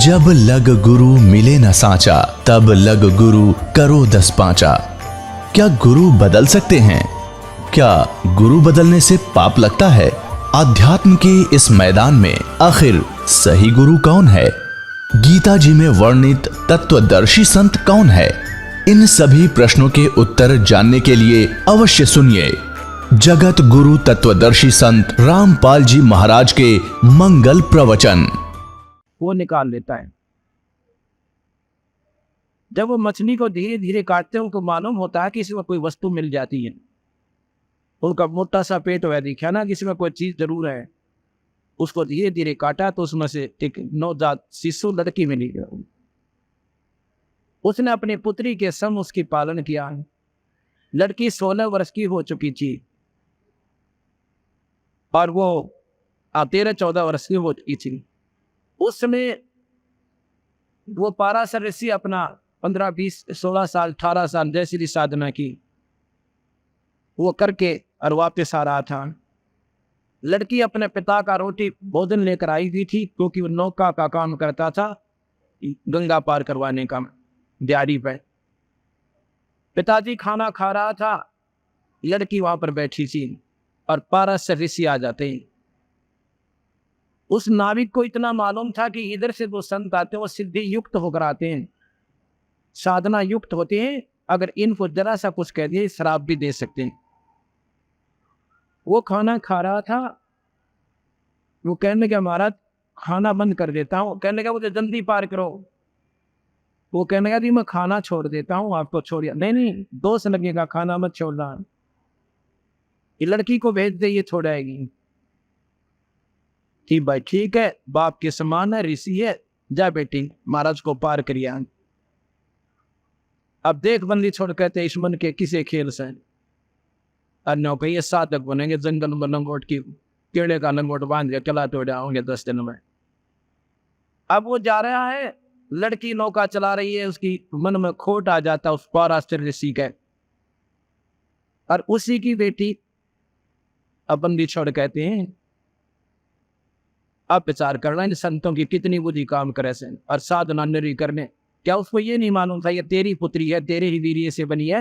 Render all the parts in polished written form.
जब लग गुरु मिले न साचा, तब लग गुरु करो 10 पांचा। क्या गुरु बदल सकते हैं? क्या गुरु बदलने से पाप लगता है? आध्यात्म के इस मैदान में आखिर सही गुरु कौन है? गीता जी में वर्णित तत्वदर्शी संत कौन है? इन सभी प्रश्नों के उत्तर जानने के लिए अवश्य सुनिए जगत गुरु तत्वदर्शी संत रामपाल जी महाराज के मंगल प्रवचन। वो निकाल लेता है। जब वो मछली को धीरे धीरे काटते हैं उनको मालूम होता है कि इसमें कोई वस्तु मिल जाती है। उनका मोटा सा पेट हुआ दिखा ना कि इसमें कोई चीज जरूर है। उसको धीरे धीरे काटा तो उसमें से एक नवजात शिशु लड़की मिली। उसने अपनी पुत्री के संग उसकी पालन किया। लड़की 16 वर्ष की हो चुकी थी और वो 13-14 वर्ष की हो चुकी थी। उस समय वो पाराशर ऋषि अपना 15, 20, 16 साल 18 साल जैसी भी साधना की वो करके और वापस आ रहा था। लड़की अपने पिता का रोटी भोजन लेकर आई हुई थी क्योंकि वो नौका का काम करता था, गंगा पार करवाने का दिहाड़ी पे। पिताजी खाना खा रहा था, लड़की वहां पर बैठी थी और पाराशर ऋषि आ जाते हैं। उस नाविक को इतना मालूम था कि इधर से जो संत आते हैं वो सिद्धि युक्त होकर आते हैं, साधना युक्त होते हैं। अगर इनको जरा सा कुछ कह दिए शराब भी दे सकते हैं। वो खाना खा रहा था, वो कहने लगा महाराज खाना बंद कर देता हूँ। कहने लगा मुझे जल्दी पार करो। वो कहने लगा मैं खाना छोड़ देता हूँ, आपको छोड़िए। नहीं, दोष लगेगा, खाना मत छोड़ना। ये लड़की को भेज दे, ये छोड़ाएगी। ठीक भाई, ठीक है, बाप के समान है, ऋषि है, जा बेटी महाराज को पार करिए। अब देख बंदी छोड़ कहते इस मन के किसे खेल से अन्यों के ये साधक बनेंगे, जंगल में लंगोट की केड़े का लंगोट बांध के चला तो जाओगे 10 दिन में। अब वो जा रहा है, लड़की नौका चला रही है, उसकी मन में खोट आ जाता उस पाराशर ऋषि के और उसी की बेटी। अब बंदी छोड़ कहते हैं अब विचार करना इन संतों की कितनी बुद्धि काम करे से और साधना निरी करने। क्या उसको ये नहीं मालूम था ये तेरी पुत्री है, तेरे ही वीर्य से बनी है।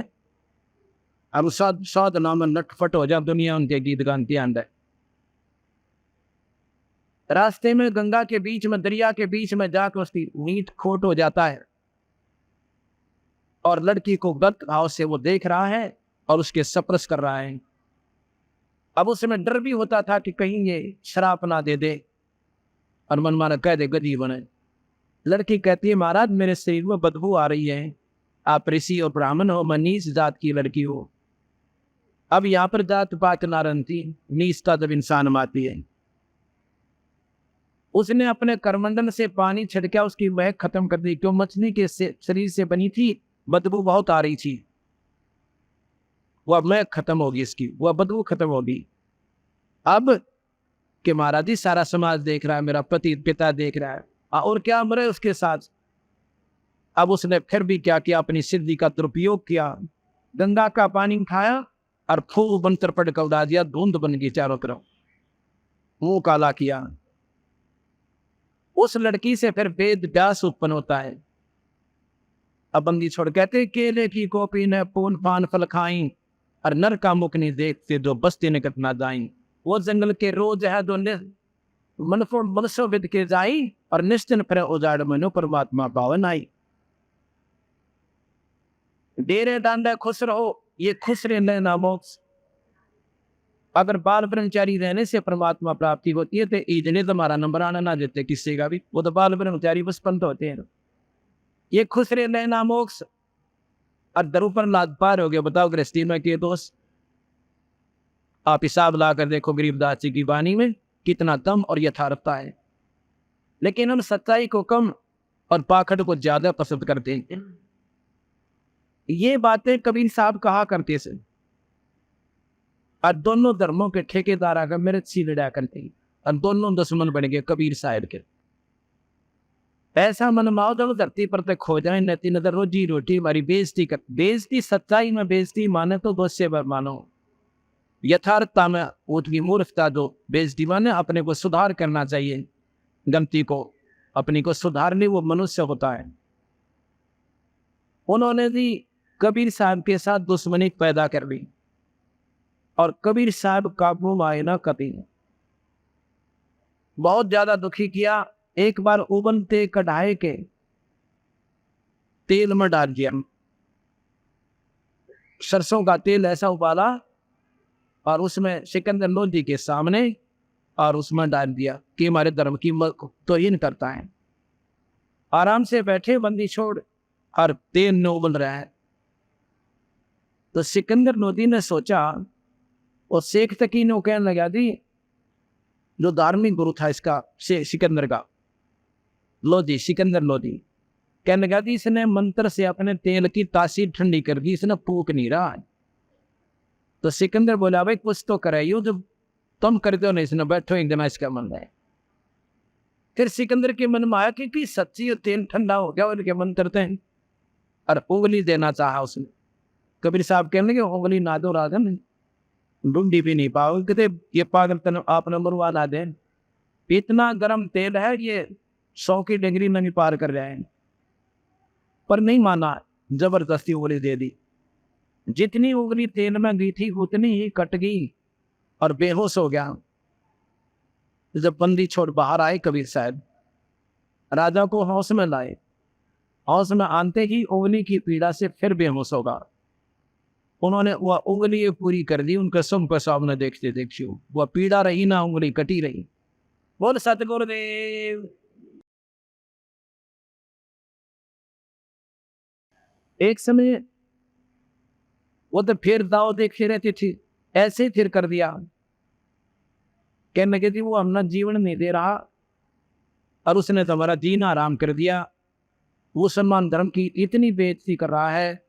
अब साधना में नटफट हो जाए, दुनिया उनके गीत गानती आंदा है। रास्ते में गंगा के बीच में, दरिया के बीच में जाकर उसकी नींद खोट हो जाता है और लड़की को गलत भाव से वो देख रहा है और उसके सप्रस कर रहा है। अब उस समय डर भी होता था कि कहीं ये शराप ना दे दे और मन माना कह दे गधी बने। लड़की कहती है महाराज मेरे शरीर में बदबू आ रही है, आप ऋषि और ब्राह्मण हो, मैं नीच जात की लड़की हो। अब यहाँ पर जात पात ना रनती, नीचता जब इंसान मारती है। उसने अपने करमंडल से पानी छिड़का, उसकी महक खत्म कर दी। क्यों? मछली के शरीर से बनी थी, बदबू बहुत आ रही थी। वह महक खत्म होगी, इसकी वह बदबू खत्म होगी। अब कि महाराज जी सारा समाज देख रहा है, मेरा पति पिता देख रहा है और क्या मरे उसके साथ। अब उसने फिर भी क्या किया, अपनी सिद्धि का दुरुपयोग किया। गंगा का पानी उठाया और खूब मंत्र पढ़ कर उड़ा दिया, धुंध बन गई चारों तरफ, मुंह काला किया। उस लड़की से फिर वेद व्यास उत्पन्न होता है। अब बंदी छोड़ कहते केले की कॉपी ने पून पान फल खाई और नर का मुख नहीं देखते जो बस्ती निकट ना जाई। वो जंगल के रोज है जो मनसो विद के जाई और निश्चिन फिर उजाड़ मनो परमात्मा पावन आई। डेरे डांडा खुश रहो, ये खुश रहने ना मोक्ष। अगर बाल ब्रह्मचारी रहने से परमात्मा प्राप्ति होती है तो इजने तुम्हारा नंबर आना ना देते किसी का भी, वो तो बाल ब्रह्मचारी बस पंत होते हैं। ये खुश रहने ना मोक्ष और दर पर लाद पार हो गया। बताओ गृहस्थी में के दोस्त, आप हिसाब ला कर देखो गरीबदास जी की वाणी में कितना दम और यथार्थता है। लेकिन हम सच्चाई को कम और पाखंड को ज्यादा पसंद करते हैं। ये बातें कबीर साहब कहा करते थे और दोनों धर्मों के ठेकेदार आकर मेरे सी लड़ा करते हैं और दोनों दुश्मन बन गए कबीर साहब के। ऐसा मनमाओ जब धरती पर तक खो जाए, नती नजर रोजी रोटी हमारी बेइज्जती कर। बेइज्जती सच्चाई में बेइज्जती माने तो दोषे पर मानो, यथार्थता में उनकी मूर्खता जो बेइज्जती माने। अपने को सुधार करना चाहिए गलती को अपनी को सुधारने, वो मनुष्य होता है। उन्होंने भी कबीर साहब के साथ दुश्मनी पैदा कर ली और कबीर साहब काबू में आए ना कभी, बहुत ज्यादा दुखी किया। एक बार उबलते कढ़ाई के तेल में डाल दिया, सरसों का तेल ऐसा उबाला और उसमें सिकंदर लोधी के सामने और उसमें डाल दिया कि हमारे धर्म की तौहीन करता है। आराम से बैठे बंदी छोड़ और तेल न उबल रहा है। तो सिकंदर लोधी ने सोचा, और शेख तकी ने कहने लगा दी, जो धार्मिक गुरु था इसका सिकंदर का, लोधी, सिकंदर लोधी, कहने लगा दी इसने मंत्र से अपने तेल की तासीर ठंडी कर दी, इसने फूक नहीं रहा। तो सिकंदर बोला, भाई कुछ तो कराइयो, जब तुम करते हो नहीं, इसने बैठो एक दिन इसका मन है। फिर सिकंदर के मन में आया कि सच्ची तेल ठंडा हो गया उनके मंत्र थे, और उंगली देना चाहा उसने। कबीर साहब कहने लगे, उंगली ना दो राजन, ढूंढी भी नहीं पाओगे, कहते ये पागल तन आपने मरवा ना दे, इतना गर्म तेल है, ये 100 की डिग्री नहीं पार कर रहे हैं। पर नहीं माना, जबरदस्ती उंगली दे दी। जितनी उंगली तेल में गई थी उतनी ही कट गई और बेहोश हो गया। जब बंदी छोड़ बाहर आए कबीर साहब, राजा को होश में लाए। होश में आते ही उंगली की पीड़ा से फिर बेहोश होगा। उन्होंने वह उंगली पूरी कर दी, उनके सबके सामने देखते देखते वह पीड़ा रही ना, उंगली कटी रही। बोल सतगुरुदेव। एक समय वो तो फिर दाव देखते रहती थी, ऐसे ही फिर कर दिया। कहने लगी थी, वो अपना जीवन नहीं दे रहा और उसने तो हमारा जीना आराम कर दिया। वो सलमान धर्म की इतनी बेइज्जती कर रहा है,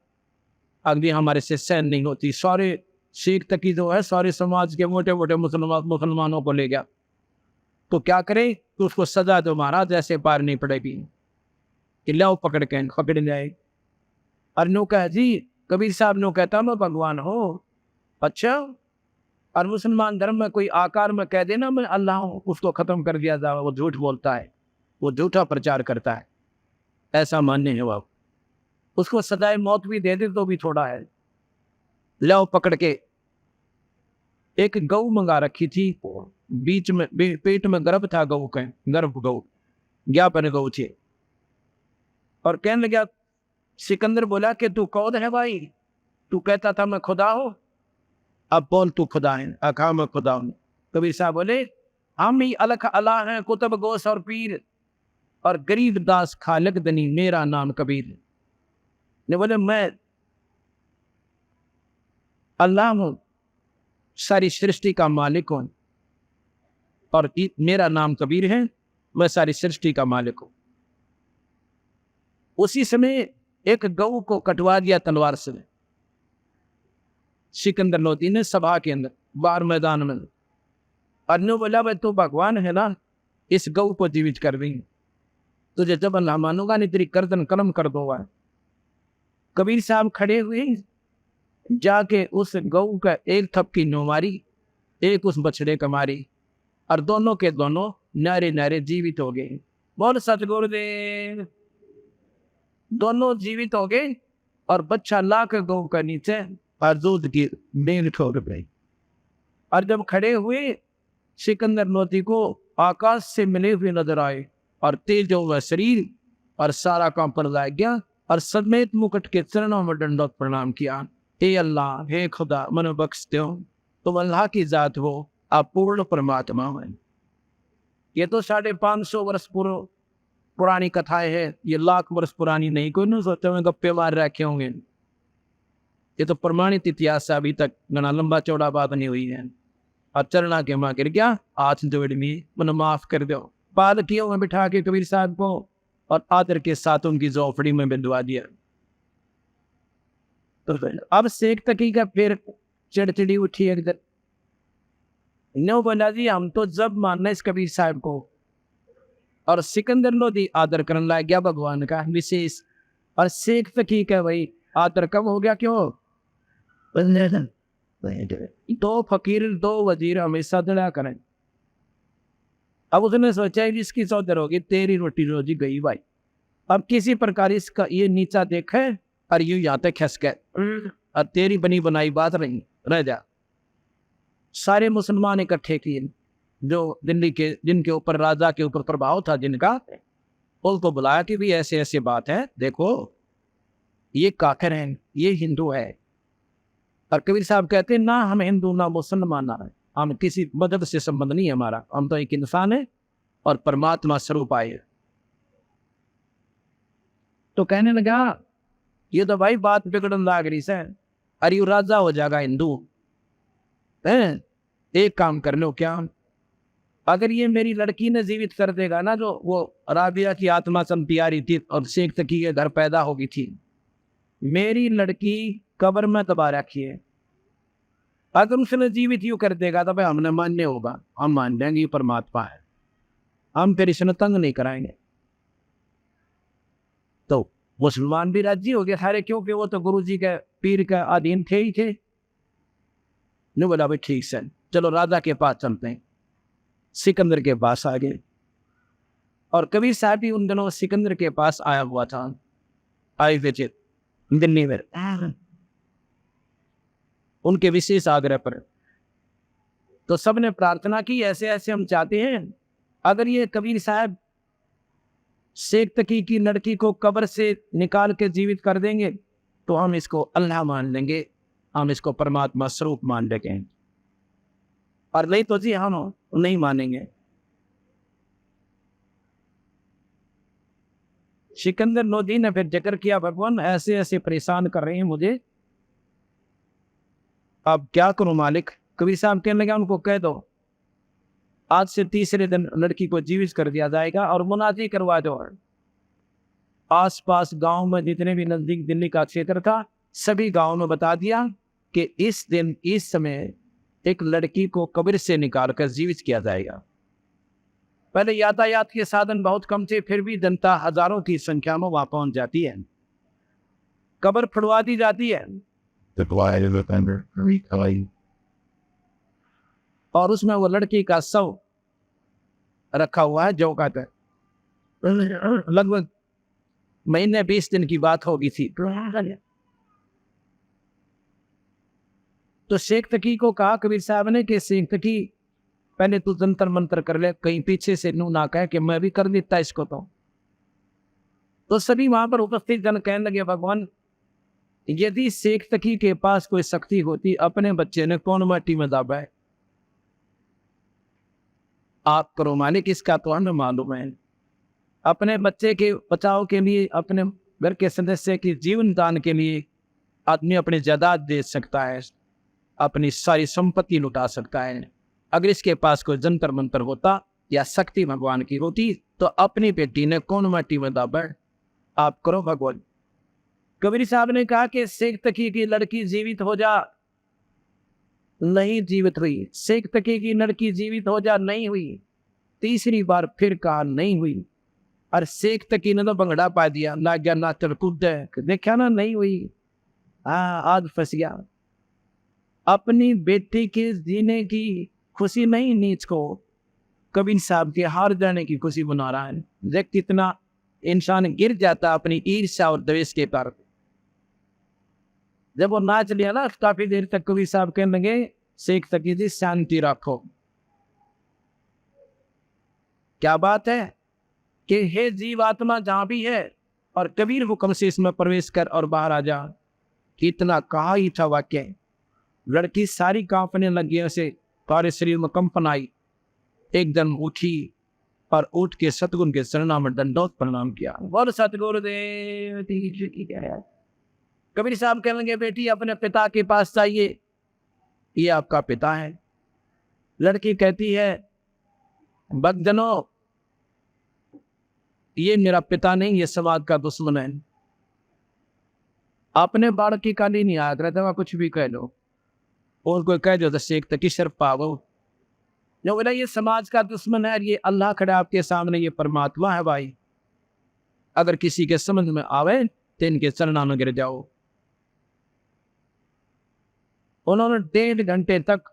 अगली हमारे से सहन नहीं होती। सारे सिख तक की जो है, सारे समाज के मोटे मोटे मुसलमानों को ले गया। तो क्या करे, तो उसको सजा दो महाराज, ऐसे पार नहीं पड़ेगी कि लाओ पकड़ के पकड़ जाए। और नो कह जी, कबीर साहब नो कहता मैं भगवान हो। अच्छा, और मुसलमान धर्म में कोई आकार में कह देना मैं अल्लाह हूं, उसको खत्म कर दिया जाए। वो झूठ बोलता है, वो झूठा प्रचार करता है, ऐसा मानने है वो। उसको सजाए मौत भी दे दे तो भी थोड़ा है। लाओ पकड़ के। एक गऊ मंगा रखी थी, बीच में पेट में गर्भ था गऊ का, गर्भ गऊ, ज्ञापन गऊ थे। और कहने लगा, सिकंदर बोला कि तू कौन है भाई? तू कहता था मैं खुदा हूं, अब बोल तू खुदा है। अखा मैं खुदा हूं। कबीर साहब बोले, हम ही अलख अला हैं, कुतुब गोस और पीर, और गरीब दास खालिक दनी, मेरा नाम कबीर। ने बोले, मैं अल्लाह हूं, सारी सृष्टि का मालिक हूं, और मेरा नाम कबीर है, मैं सारी सृष्टि का मालिक हूं। उसी समय एक गऊ को कटवा दिया तलवार से सिकंदर लोधी ने, सभा के अंदर, बाहर मैदान में। अन्य बोला, भाई तू भगवान है ना, इस गऊ को जीवित कर देंगे, तुझे जब अल्लाह मानूंगा नहीं तेरी गर्दन कलम कर दूंगा। कबीर साहब खड़े हुए, जाके उस गऊ का एक थपकी नो मारी, एक उस बछड़े का मारी, और दोनों के दोनों नारे नारे जीवित हो गए। बोल सतगुरुदेव। दोनों जीवित हो गए और बच्चा लाख गऊ का नीचे और दूध की डेंग ठोक गई। और जब खड़े हुए, सिकंदर लोधी को आकाश से मिले हुए नजर आए, और तेज हुआ शरीर और सारा कांपन लग गया, और समेत मुकुट के चरणों में दंडवत प्रणाम किया। हे अल्लाह, हे खुदा, मन बख्श दो, तुम अल्लाह की जात हो, आप पूर्ण परमात्मा हो। ये तो 550 वर्ष पुरानी कथाएं हैं, ये लाख वर्ष पुरानी नहीं। कोई नहीं सोचते हुए गप्पे मार रखे होंगे। ये तो प्रमाणित इतिहास है, अभी तक घना लंबा चौड़ा बात नहीं हुई है। और चरणा के मां गिर गया, हाथ जोड़ में मन माफ कर दो। पालकियों में बिठा के कबीर साहब को और आदर के साथ उनकी झोपड़ी में बिंदवा दिया। तो अब शेख तकी का फिर चिड़चिड़ी उठी एकदम। नो बोला जी, हम तो जब मानना इस कबीर साहब को। और सिकंदर लोधी आदर करने लग गया भगवान का विशेष। और शेख तकी का भाई आदर कम हो गया, क्यों? दो फकीर, दो वजीर हमेशा दड़ा करें। अब उसने सोचा कि इसकी सौदर होगी, तेरी रोटी रोजी गई भाई। अब किसी प्रकार इसका ये नीचा देखे और यूं यहाँ तक खस गए और तेरी बनी बनाई बात रही रह जा। सारे मुसलमान इकट्ठे किए जो दिल्ली के, जिनके ऊपर राजा के ऊपर प्रभाव था जिनका, उनको बुलाया कि भी ऐसे ऐसे बात है, देखो ये काफिर हैं, ये हिंदू है। और कबीर साहब कहते हैं ना हम हिंदू ना मुसलमान ना है, हम किसी मदद से संबंध नहीं है हमारा, हम तो एक इंसान है और परमात्मा स्वरूप आए। तो कहने लगा ये तो भाई बात बिगड़न लाग रही से, अरे यू राजा हो जाएगा हिंदू है। एक काम कर लो, क्या अगर ये मेरी लड़की ने जीवित कर देगा ना, जो वो राबिया की आत्मा चमती आ रही थी और शेख तकी के घर पैदा हो गई थी, मेरी लड़की कब्र में दबा रखी है, अगर उसने जीवित यूं कर देगा तो भाई हमने मान्य होगा, हम मान लेंगे ये परमात्मा है, हम फिर इसने तंग नहीं कराएंगे। तो मुसलमान भी राजी हो गए सारे, क्योंकि वो तो गुरु जी के पीर का अधीन थे ही थे। ने बोला भाई ठीक से चलो राजा के पास चलते हैं। सिकंदर के पास आ गए और कबीर साहब भी उन दिनों सिकंदर के पास आया हुआ था, आए हुए थे दिल्ली में उनके विशेष आग्रह पर। तो सबने प्रार्थना की ऐसे ऐसे हम चाहते हैं अगर ये कबीर साहब शेख तकी की लड़की को कब्र से निकाल के जीवित कर देंगे तो हम इसको अल्लाह मान लेंगे, हम इसको परमात्मा स्वरूप मान लेंगे, और नहीं तो जी हम नहीं मानेंगे। सिकंदर लोधी ने फिर जिक्र किया भगवान ऐसे ऐसे परेशान कर रहे हैं मुझे, अब क्या करूं मालिक। कबीर साहब कहने लगा उनको कह दो आज से तीसरे दिन लड़की को जीवित कर दिया जाएगा और मुनादी करवा दो। आस पास गांव में जितने भी नजदीक दिल्ली का क्षेत्र था सभी गांव में बता दिया कि इस दिन इस समय एक लड़की को कब्र से निकालकर जीवित किया जाएगा। पहले यातायात के साधन बहुत कम थे, फिर भी जनता हजारों की संख्या में वहां पहुंच जाती है, कब्र फुड़वा दी जाती है और उसमें वो लड़की का शव रखा हुआ है जो कहते लगभग महीने 20 दिन की बात होगी थी। तो शेख तकी को कहा कबीर साहब ने कि शेख तकी पहले तू जंतर मंतर कर ले, कहीं पीछे से नू ना कहे कि मैं भी कर देता इसको। तो सभी वहां पर उपस्थित जन कहने लगे भगवान यदि शेख तकी के पास कोई शक्ति होती अपने बच्चे ने कौन माटी में दाबा है, आप करो मालिक, इसका तो हमें मालूम है। अपने बच्चे के बचाव के लिए, अपने घर के सदस्य के जीवन दान के लिए आदमी अपनी जायदाद दे सकता है, अपनी सारी संपत्ति लुटा सकता है। अगर इसके पास कोई जंतर मंतर होता या शक्ति भगवान की होती तो अपनी बेटी ने कौन माटी में दाबा, आप करो भगवान। कबीर साहब ने कहा कि शेख तकी की लड़की जीवित हो जा, नहीं जीवित हुई। शेख तकी की लड़की जीवित हो जा, नहीं हुई। तीसरी बार फिर कहा नहीं हुई, और शेख तकी ने तो बंगड़ा पा दिया, ना गया ना चल कूद, देखा ना नहीं हुई। हाँ आज फंस गया। अपनी बेटी के जीने की खुशी नहीं नीच को कबीर साहब के हार जाने की खुशी बना रहा है। देख कितना इंसान गिर जाता अपनी ईर्ष्या और द्वेष के कारण। जब वो नाच लिया ना काफी देर तक कबीर साहब कहने लगे शेख तकी जी शांति रखो। क्या बात है कि हे जीव आत्मा जहां भी है और कबीर हुक्म से इसमें प्रवेश कर और बाहर आ जा। कितना कहा ही था वाक्य। लड़की सारी कांपने लगी, उसे सारे शरीर में कंपन आई, एकदम उठी और उठ के सतगुरु के चरणों में दंडोत प्रणाम किया। बोल सतगुरुदेव की जय। कबीर साहब कहने लगे बेटी अपने पिता के पास जाइए, ये आपका पिता है। लड़की कहती है भक्तजनों ये मेरा पिता नहीं, ये समाज का दुश्मन है। आपने बाढ़ की काली नहीं याद रहता, वहां कुछ भी कह लो और कोई कह दो तो शेख तकी शर्फ पागो। जो बोला ये समाज का दुश्मन है, ये अल्लाह खड़ा आपके सामने, ये परमात्मा है भाई। अगर किसी के समझ में आवे तो इनके चरणों में गिर जाओ। उन्होंने 1.5 घंटे तक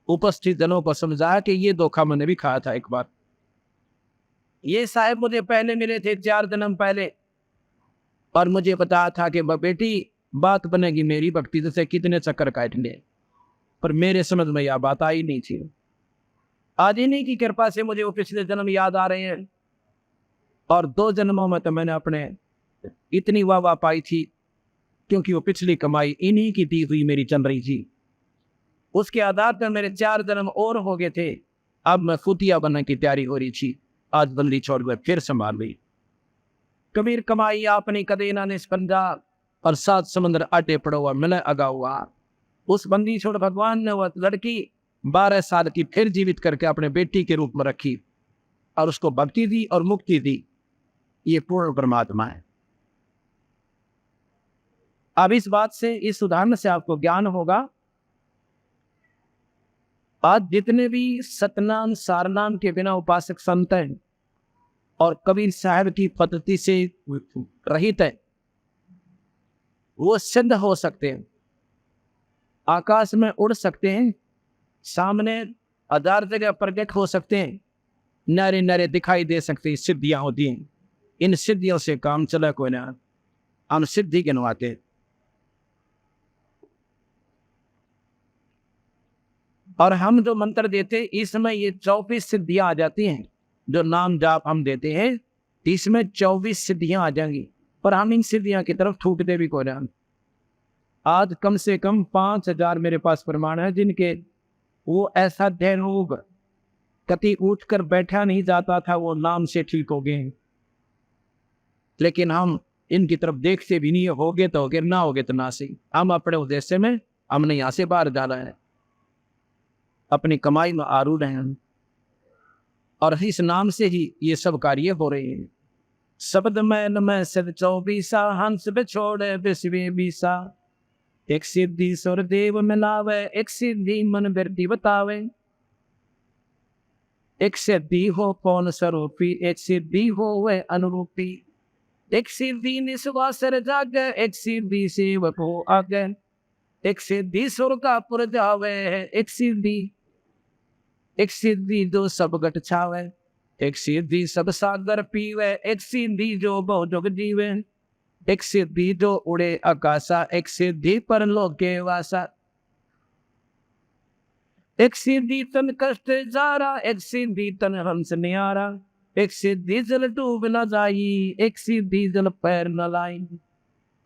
उपस्थित जनों को समझाया कि ये धोखा मैंने भी खाया था एक बार। ये साहब मुझे पहले मिले थे 4 जन्म पहले, और मुझे पता था कि बेटी बात बनेगी मेरी भक्ति से कितने चक्कर काट ले, पर मेरे समझ में यह बात आई नहीं थी। आज इन्हीं की कृपा से मुझे वो पिछले जन्म याद आ रहे हैं, और 2 जन्मों में तो मैंने अपने इतनी वाह पाई थी, क्योंकि वो पिछली कमाई इन्हीं की दी हुई मेरी चल रही थी। उसके आधार पर मेरे 4 जन्म और हो गए थे। अब मैं फुतिया बनने की तैयारी हो रही थी। आज बंदी छोड़ कर फिर संभाल गई। कबीर कमाई आपने कदे ना निस्पंजा, और 7 समुद्र आटे पड़ो हुआ मिले अगा हुआ। उस बंदी छोड़ भगवान ने वह लड़की 12 साल की फिर जीवित करके अपने बेटी के रूप में रखी, और उसको भक्ति दी और मुक्ति दी। ये पूर्ण परमात्मा है। अब इस बात से, इस उदाहरण से आपको ज्ञान होगा। आज जितने भी सतनाम सारनाम के बिना उपासक संत हैं और कबीर साहब की पद्धति से रहित है, वो सिद्ध हो सकते हैं, आकाश में उड़ सकते हैं, सामने 1000 जगह प्रकट हो सकते हैं, नरे नरे दिखाई दे सकते हैं, सिद्धियां होती हैं। इन सिद्धियों से काम चला कोई ना, हम सिद्धि गिनवाते हैं। और हम जो मंत्र देते इसमें ये 24 सिद्धियां आ जाती हैं। जो नाम जाप हम देते हैं इसमें 24 सिद्धियां आ जाएंगी, पर हम इन सिद्धियां की तरफ छूटते भी कोई ना। आज कम से कम 5000 मेरे पास प्रमाण है जिनके वो ऐसा ध्यान रोग कति उठ कर बैठा नहीं जाता था, वो नाम से ठीक हो गए। लेकिन हम इनकी तरफ देखते भी नहीं, होगे तो होगे, ना होगे तो ना सही। हम अपने उद्देश्य में, हमने यहाँ से बाहर जाना है, अपनी कमाई में आरूढ़ हैं, और इस नाम से ही ये सब कार्य हो रहे हैं। शब्द मैन में सिर 24 हंस बिछोड़े विश्वे बीसा, एक सिद्धि सुर देव मिलावे, एक सिद्धि मन वृद्धि बतावे। एक सिद्धि हो कौन स्वरूपी, एक सिद्धि हो वह अनुरूपी। एक सिद्धि निस्वासर जागे, एक सिद्धि सेवक हो आगे। एक सिद्धि सुर का पुर जावे, एक सिद्धि जो सब गट छावे। एक सिद्धि सब सागर पीवे, एक सिद्धि जो बहु जुग जीवे। एक सिद्धि जो उड़े आकाशा, एक सिद्धि पर लोके वासा। एक सिद्धि तन कष्ट जारा, एक सिद्धि तन हंस नियारा। एक सिद्धि जल डूब न जाई, एक सिद्धि जल पैर न लाई।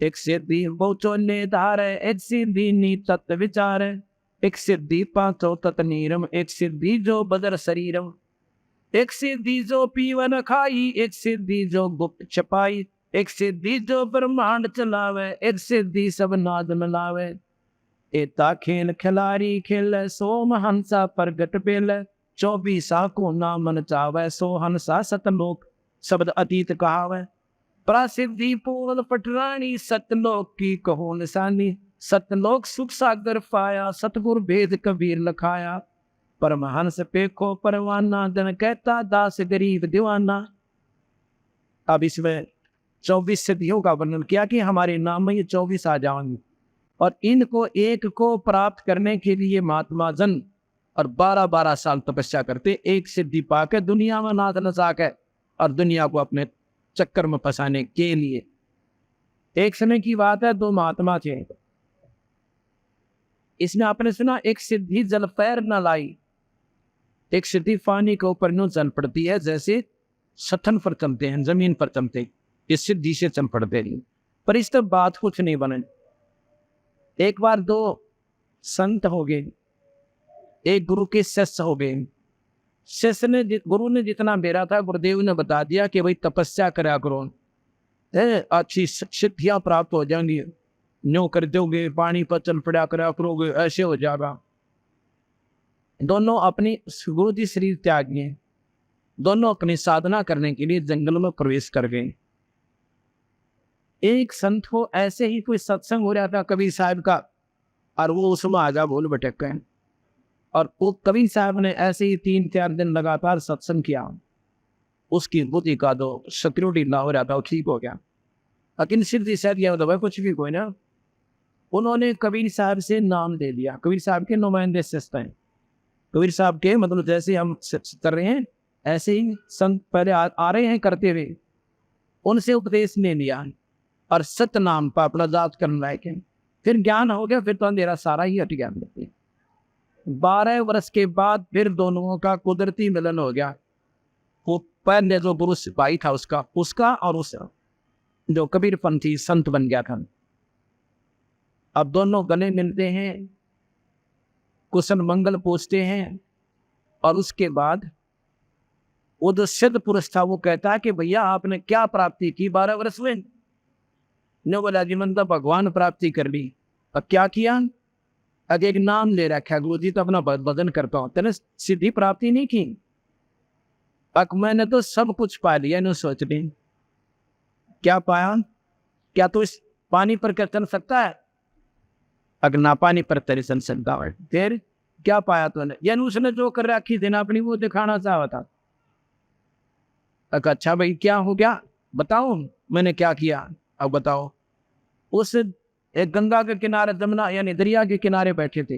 एक सिद्धि बहुचो ने धारे, एक सिद्धि नी तत्व विचारे। एक सिद्धि पांचों तत् नीरम, एक सिद्धि जो बदर शरीरम। एक सिद्धि जो पीवन खाई, एक सिद्धि जो गुप्त छपाई। एक सिद्धि जो ब्रह्मांड चलावे, एक सिद्धि सब नाद मिलावे। एता खेल खिलारी खेल, सोम हंसा प्रगट बेल। 24 को ना मन चावे, सो हंसा सतलोक शब्द अतीत कहावे। प्रसिद्धि पूर्ण पटरानी, सतलोक की कहो निशानी। सतलोक सुख सागर पाया, सतगुर भेद कबीर लखाया। परमहंस पेखो परवाना, जन कहता दास गरीब दीवाना। अब इसमें 24 सिद्धियों का वर्णन किया कि हमारे नाम में ये 24 आ जाएंगे, और इनको एक को प्राप्त करने के लिए महात्मा जन और 12-12 साल तपस्या करते, एक सिद्धि पाकर दुनिया में नाथ नचा के और दुनिया को अपने चक्कर में फंसाने के लिए। एक समय की बात है, 2 महात्मा थे। इसने आपने सुना, एक सिद्धि जल पैर न लाई। एक सिद्धि पानी के ऊपर यूं चल पड़ती है जैसे सथन पर चलते हैं, जमीन पर चलते, इस सिद्धि से चल पड़ते नहीं, पर इस तब बात कुछ नहीं बने। एक बार 2 संत हो गए, एक गुरु के शिष्य हो गए। शिष्य ने, गुरु ने जितना बेरा था, गुरुदेव ने बता दिया कि भाई तपस्या करा करो, अच्छी सिद्धियां प्राप्त हो जाएंगी, न्यों कर दोगे, पानी पर चल पड़ा करा करोगे, ऐसे हो जाएगा। दोनों अपनी गुरु जी शरीर त्याग गए, दोनों अपनी साधना करने के लिए जंगल में प्रवेश कर गए। एक संत को ऐसे ही कोई सत्संग हो रहा था कबीर साहब का, और वो उसमें आजा बोल भटक गए, और वो कबीर साहब ने ऐसे ही 3-4 दिन लगातार सत्संग किया। उसकी बुद्धि का जो सिक्योरिटी ना हो रहा था वो ठीक हो गया। लेकिन सिद्धि शायद यह होता है कुछ भी कोई ना, उन्होंने कबीर साहब से नाम दे दिया। कबीर साहब के नुमाइंदे शिष्य हैं, कबीर साहब के मतलब जैसे हम कर रहे हैं ऐसे ही संत पहले आ रहे हैं करते हुए, उनसे उपदेश ले लिया और सत्य नाम पर अपना जाप करने लायक है। फिर ज्ञान हो गया, फिर तो अंधेरा सारा ही हट गया। 12 वर्ष के बाद फिर दोनों का कुदरती मिलन हो गया। वो पहले जो गुरु सिपाही था उसका और उस जो कबीरपंथी संत बन गया था, अब दोनों गले मिलते हैं, कुशल मंगल पूछते हैं। और उसके बाद वो जो सिद्ध पुरुष था वो कहता है कि भैया आपने क्या प्राप्ति की 12 वर्ष में? ने बोला जी मैंने तो भगवान प्राप्ति कर ली। अब क्या किया? अब एक नाम ले रखा, गुरु जी तो अपना भजन करता हूँ, तेने सिद्धि प्राप्ति नहीं की। अब मैंने तो सब कुछ पा लिया। इन्होंने सोच ली क्या पाया? क्या तो इस पानी पर कर चल सकता है? अगर ना पानी पर तेरे चल सकता है, फिर क्या पाया तूने? यानी उसने जो कर रखी थी ना अपनी, वो दिखाना चाहा था। अच्छा भाई क्या हो गया बताओ, मैंने क्या किया अब बताओ। उस एक गंगा के किनारे, जमुना यानी दरिया के किनारे बैठे थे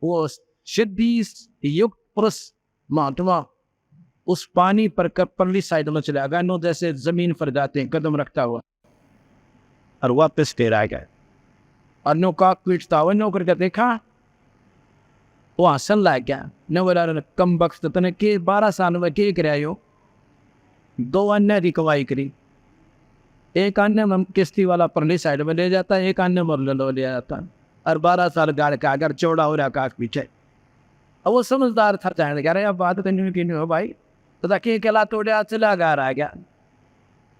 वो सिद्धि युक्त पुरुष महात्मा, उस पानी पर परली साइड में चला गया, नो जैसे जमीन पर जाते हैं कदम रखता हुआ, और वापस टेरा गया। और नो का पीटता हुआ नो करके देखा, वो हसन लाग गया। न बोला कम बख्त तने के 12 साल में के करायो? 2 अन्य की कमाई करी। एक अन्य में किश्ती वाला परली साइड में ले जाता है, एक अन्य में ले जाता, और 12 साल गाड़ का अगर चौड़ा हो रहा काश पीछे। अब वो समझदार था, चाहे कह रहे अब बात तो नहीं हो भाई, तो ताकि अकेला तोड़े चला गा रहा गया।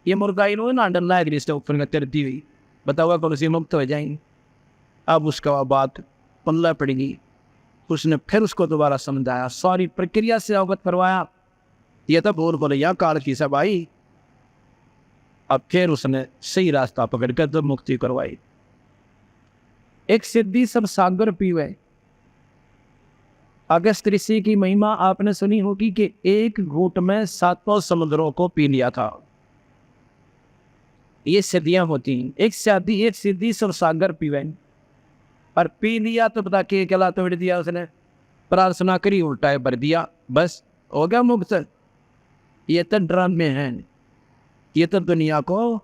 ये मुर्गा इन्होंने ना डर लायक रिश्ते ऊपर तरती हुई, बताओ कौन सी मुक्त हो जाएंगे। अब उसका बात पल्ला पड़ेगी। उसने फिर उसको दोबारा समझाया, सारी प्रक्रिया से अवगत करवाया, ये तो बोल बोलिया काल की सब आई। अब फिर उसने सही रास्ता पकड़कर जब मुक्ति करवाई। एक सिद्धि सब सागर पीवे। अगस्त ऋषि की महिमा आपने सुनी होगी कि एक घूंट में 7 समुद्रों को पी लिया था। ये सिद्धियां होती हैं। एक सिद्धि सब सागर पीवे, और पी लिया तो पता के गला तोड़ दिया उसने, प्रार्थना करी उल्टा भर दिया, बस हो गया मुक्त। ये तो ड्रामे हैं, ये तो दुनिया को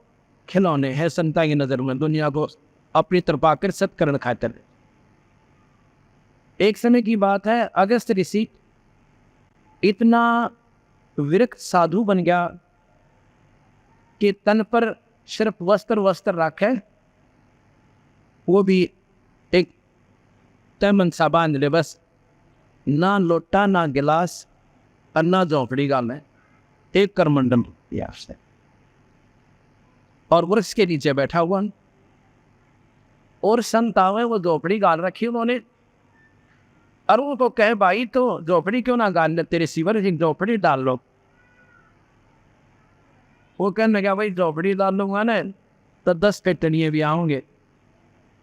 खिलौने हैं संता की नजर में, दुनिया को अपनी तरफ आकर्षित करने खातिर। एक समय की बात है, अगस्त ऋषि इतना विरक्त साधु बन गया कि तन पर सिर्फ वस्त्र रखे, वो भी एक तमन सा बांध ले, बस ना लोटा ना गिलास और ना झोंपड़ी गाल में, एक करमंडल दिया उसने, और वृक्ष के नीचे बैठा हुआ। और संत आवे, वो झोपड़ी गाल रखी उन्होंने, और उनको कहे भाई तो झोपड़ी क्यों ना गाल ले, तेरे सिवर एक झोपड़ी डाल लो। वो कहने लगा भाई झोपड़ी डाल लूंगा ना तो 10 पेटनिए भी आओगे,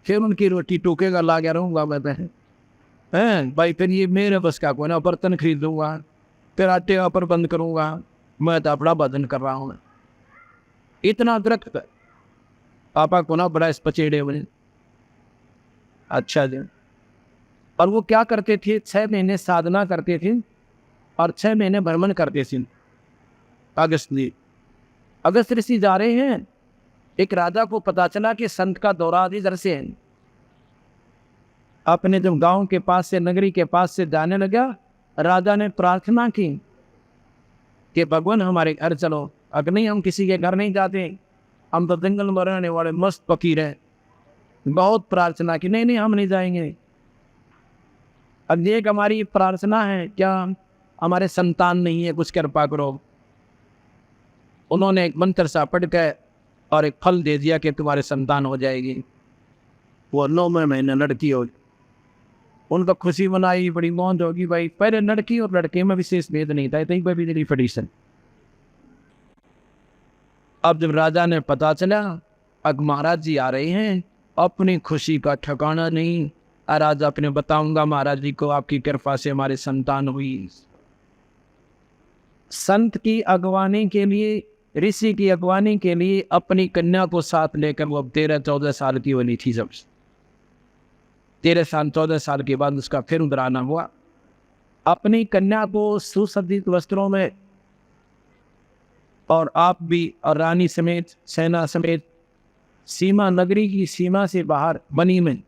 फिर उनकी रोटी टूकेगा ला गया रहूंगा मैं तो हैं भाई। फिर ये मेरे बस का कोई ना, बर्तन खरीद लूंगा, फिर आटे का प्रबंध करूंगा, मैं तो अपना भजन कर रहा हूँ। इतना दरख्त पापा को ना बड़ा इस पचेड़े बने। अच्छा जी। और वो क्या करते थे, 6 महीने साधना करते थे और 6 महीने भ्रमण करते थे। अगस्त ऋषि जा रहे हैं, एक राजा को पता चला कि संत का दौरा इधर से है। अपने जब गांव के पास से, नगरी के पास से जाने लगा, राजा ने प्रार्थना की कि भगवान हमारे घर चलो। अगर नहीं, हम किसी के घर नहीं जाते, हम तो जंगल में रहने वाले मस्त फकीर हैं। बहुत प्रार्थना की, नहीं हम नहीं जाएंगे। अब एक हमारी प्रार्थना है, क्या हमारे संतान नहीं है, कुछ कृपा करो। उन्होंने एक मंत्र सा पढ़ के और एक फल दे दिया कि तुम्हारे संतान हो जाएगी। वो 9वें महीने लड़की हो, उनका खुशी मनाई, बड़ी मौज होगी भाई। पहले लड़की और लड़के में विशेष भेद नहीं था, इतनी पर भी नहीं पड़ी। अब जब राजा ने पता चला अब महाराज जी आ रहे हैं, अपनी खुशी का ठिकाना नहीं। राजा अपने बताऊंगा महाराज जी को, आपकी कृपा से हमारे संतान हुई। संत की अगवानी के लिए, ऋषि की अगवानी के लिए अपनी कन्या को साथ लेकर वो अब 13-14 साल की बनी थी। जब 13-14 साल के बाद उसका फिर उधराना हुआ। अपनी कन्या को सुसज्जित वस्त्रों में और आप भी और रानी समेत सेना समेत सीमा नगरी की सीमा से बाहर बनी में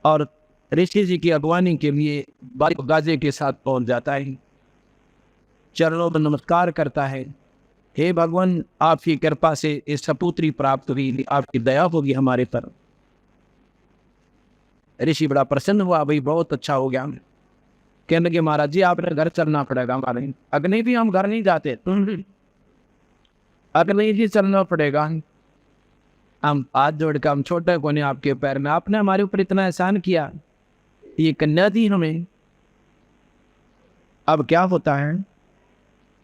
और ऋषि जी की अगवानी के लिए बारिक गाजे के साथ पहुंच जाता है, चरणों में नमस्कार करता है। हे भगवान, आपकी कृपा से इस सपुत्री प्राप्त हुई, आपकी दया होगी हमारे पर। ऋषि बड़ा प्रसन्न हुआ, भाई बहुत अच्छा हो गया। कहने लगे महाराज जी आपने घर चलना पड़ेगा हमारे। अग्नि भी हम घर नहीं जाते, अग्नि जी चलना पड़ेगा। हम हाथ जोड़कर हम छोटे कोने आपके पैर में, आपने हमारे ऊपर इतना एहसान किया, ये कन्या दी हमें, अब क्या होता है।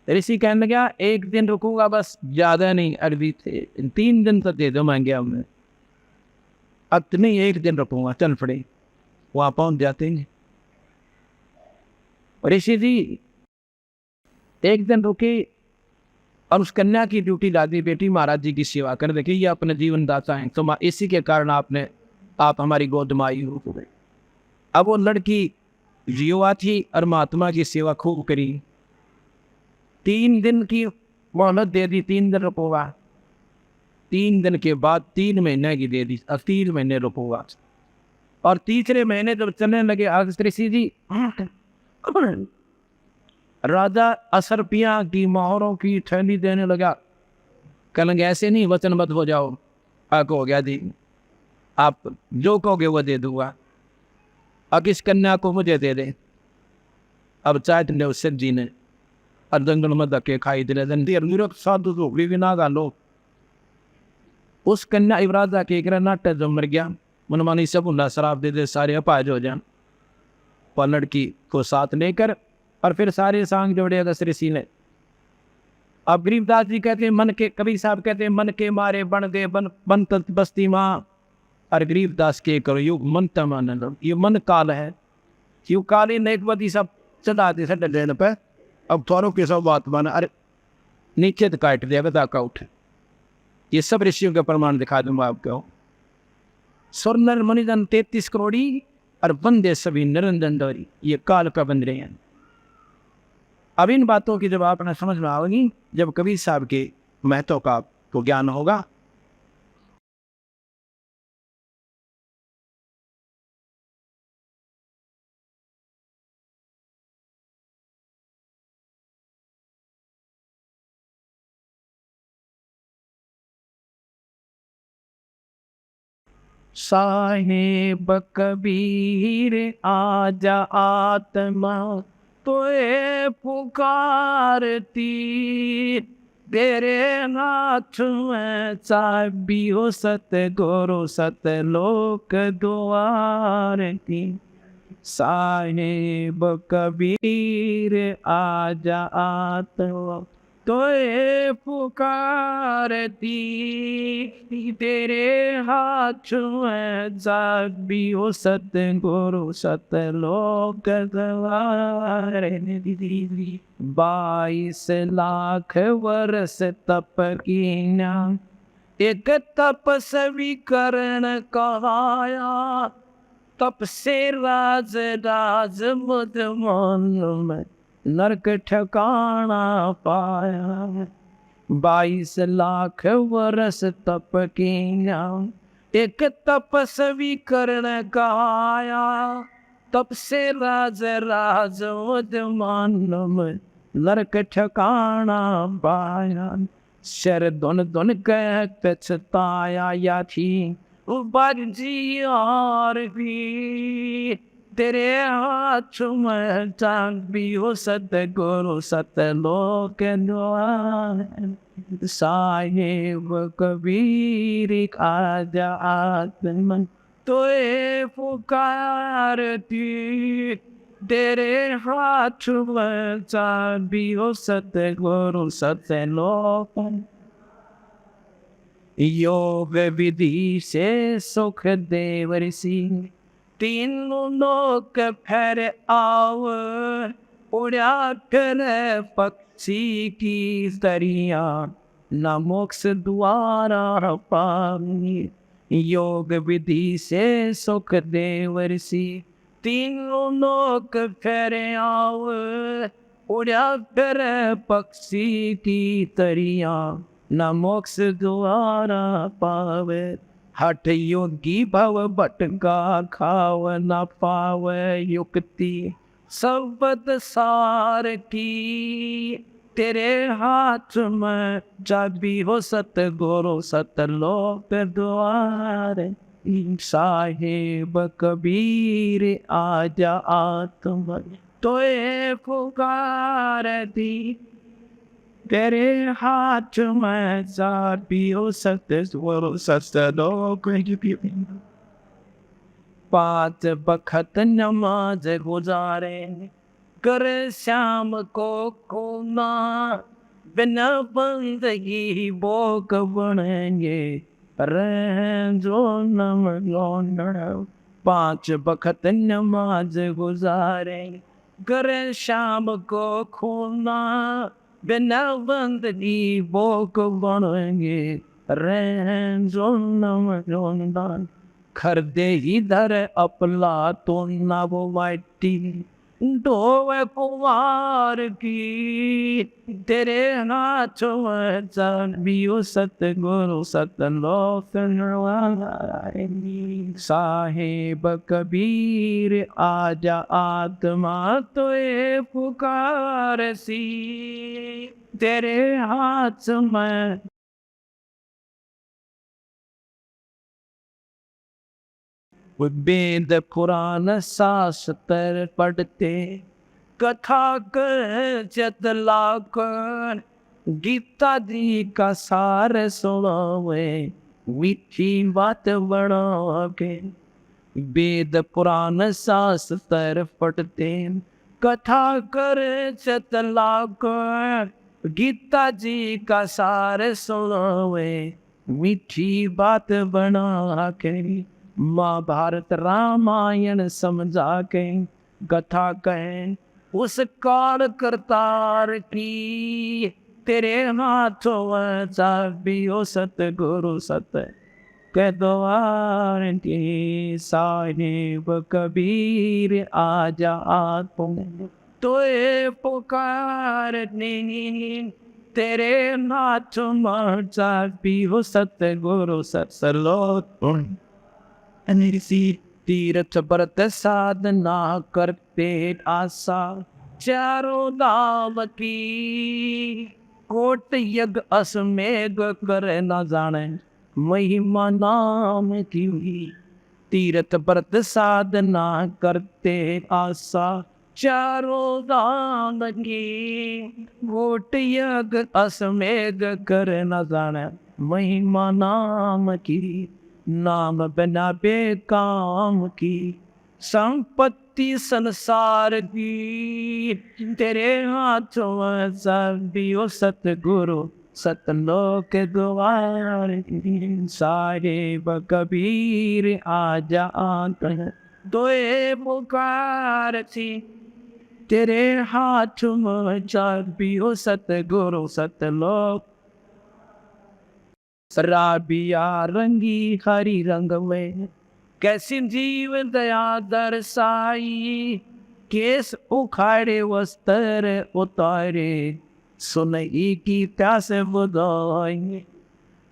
ऋषि कहने लगा एक दिन रुकूंगा बस, ज्यादा नहीं, अरबी थे 3 दिन तक दे दो मांगे हमने, अब नहीं 1 दिन रुकूंगा। चल पड़े, वहां पहुंच जाते हैं। ऋषि जी 1 दिन रुके और उस कन्या की ड्यूटी ला दी, बेटी महाराज जी की सेवा कर। देखिए ये अपने जीवन दाता है, तो इसी के कारण आप हमारी गोद में आई हो गई। अब वो लड़की युवा थी और महात्मा की सेवा खूब करी। 3 दिन की मोहलत दे दी, 3 दिन रुकूंगा। 3 दिन के बाद 3 महीने की दे दी, अब 3 महीने रुकूंगा। और तीसरे महीने जब चलने लगे ऋषि जी, राजा असरपिया की मोहरों की थैली देने लगा। कहेंगे ऐसे नहीं, वचनबद्ध हो जाओ। आक हो गया जी, आप जो कहोगे वो दे दूंगा, अब इस कन्या को मुझे दे दे। अब चाहते ने उस जी ने और जंगल में धक्के खाई दे साधु भी ना गालो। उस कन्या राजा के एक नाट्य जो मर गया, मनमानी सब उल्ला शराब दे दे, सारे अपाज हो जाए। पर लड़की को साथ लेकर और फिर सारे सांग जोड़े दस ऋषि ने। अब गरीबदास जी कहते हैं मन के, कबीर साहब कहते हैं मन के मारे बन गए बन तत बस्ती माँ। और गरीबदास के करो युग मन तमान, ये मन काल है, यू काली नेकवती सब चढ़ा दे सट पे। अब थोरों के सब बात माना, अरे नीचे तो काट दिया बता का उठ। ये सब ऋषियों का प्रमाण दिखा दूंगा आपको। स्वर नर मनिजन 33 करोड़ी और बंदे सभी निरंजन डोरी, ये काल का बंद रहे हैं। अब इन बातों की जब आपने समझ में आएगी, जब कबीर साहब के महत्व का आपको ज्ञान होगा। साहेब कबीर आजा आत्मा तोए पुकारती, तेरे हाथ में चाबी हो सतगुरु सतलोक द्वार की। साहेब कबीर आजा आत्मा तोए पुकारती, तेरे हाथ में चाबी हो सतगुरु सतलोक द्वार। 22 लाख वर्ष तप कीना, एक तपस्वी करण कहाया, तप से राज राज मुद मन में नरक ठिकाना पाया। 22 लाख वर्ष तप कीना, एक तपस्वी करण कहाया, तप से राज राज मुद मन में नरक ठिकाना पाया। शर धुन धुन कह पछताया या थी बाजी और भी, तेरे हाथ में चाबी हो सतगुरु सतलोक द्वार। साहेब कबीर आजा आत्मा तोए पुकारती, तेरे हाथ में चाबी हो सतगुरु सतलोक। योग विधि से सुख देव ऋषि, तीनों लोक फेर आव, उड़ा कर पक्षी की तरिया, न मोक्ष द्वारा पावी। योग विधि से सुख देव ऋषि, तीनों लोक फेरे आव, उड़ा फिर पक्षी की तरिया, न मोक्ष द्वारा पावे। हठ योगी भव भटका खाव, न पावे युक्ति सबद सार की। तेरे हाथ में चाबी हो सतगुरु सतलोक द्वार, साहेब कबीर आजा आत्म तोए पुकार दी। तेरे हाथ में चाबी हो सतगुरु सतलोक। पाँच बखत नमाज गुजारे, कर श्याम को खोना, बिना बंदगी भोग बनेंगे, रह जो नम लौंड। पाँच बखत नमाज गुजारे, कर श्याम को खोना, बिना बंदगी भोग बनेंगे, रह जो नम लौंड। खरदे इधर अपला तो ना वो माटी, डोवे कुमार की। तेरे हाथ में चाबियो सतगुरु सतलोक द्वार, साहेब कबीर आजा आत्मा तोए पुकार सी। तेरे हाथ में वेद पुराण शास्त्र पढ़ते, कथा कर चतला कर, गीता जी का सार सुनावे, मीठी बात बना के। वेद पुराण शास्त्र पढ़ते, कथा कर चतला कर, गीता जी का सार सुनावे, मीठी बात बना के। महाभारत रामायण समझा के कथा कहें उस काल करतार की। तेरे हाथों में चाबियो सतगुरु सत के द्वार की। साहिब कबीर आजा आत्म तोए पुकारने, तेरे हाथ में चाबियो सतगुरु सतलोक। तीर्थ व्रत साधना करते आशा, चारों धाम की। कोट यज्ञ अश्वमेध कर न जाने, महिमा नाम की। तीर्थ व्रत साधना करते आशा, चारों धाम की। कोट यज्ञ अश्वमेध कर न जाने, महिमा नाम की। नाम बिना बेकाम की, संपत्ति संसार की। तेरे हाथों में चाबियो सतगुरु सतलोक द्वार, साहेब कबीर आजा आत्म तोए पुकार सी। तेरे हाथ में चाबियो सतगुरु सतलोक। शराबिया रंगी हरी रंग में, कैसी जीव दया दर्शाई। केस उखाड़े वस्त्र उतारे, सुनई की प्यास बुझाई।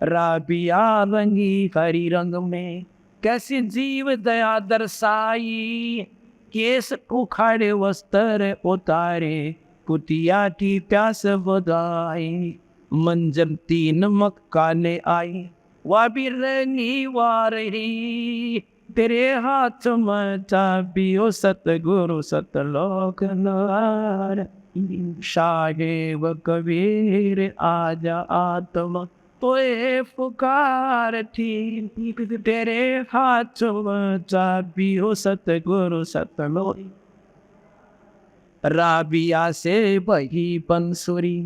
राबिया रंगी हरी रंग में, कैसी जीव दया दर्शाई। केस उखाड़े वस्त्र उतारे, कुटिया की प्यास बुझाई। मंजर तीन मक्का ले आई, वह भी रंगी वारही। तेरे हाथ में चाबियो सतगुरु सतलोक द्वार, साहेब कबीर आजा आत्मा तोए पुकार थी। तेरे हाथ में चाबियो सतगुरु सतलोक। राबिया से बही बंसुरी,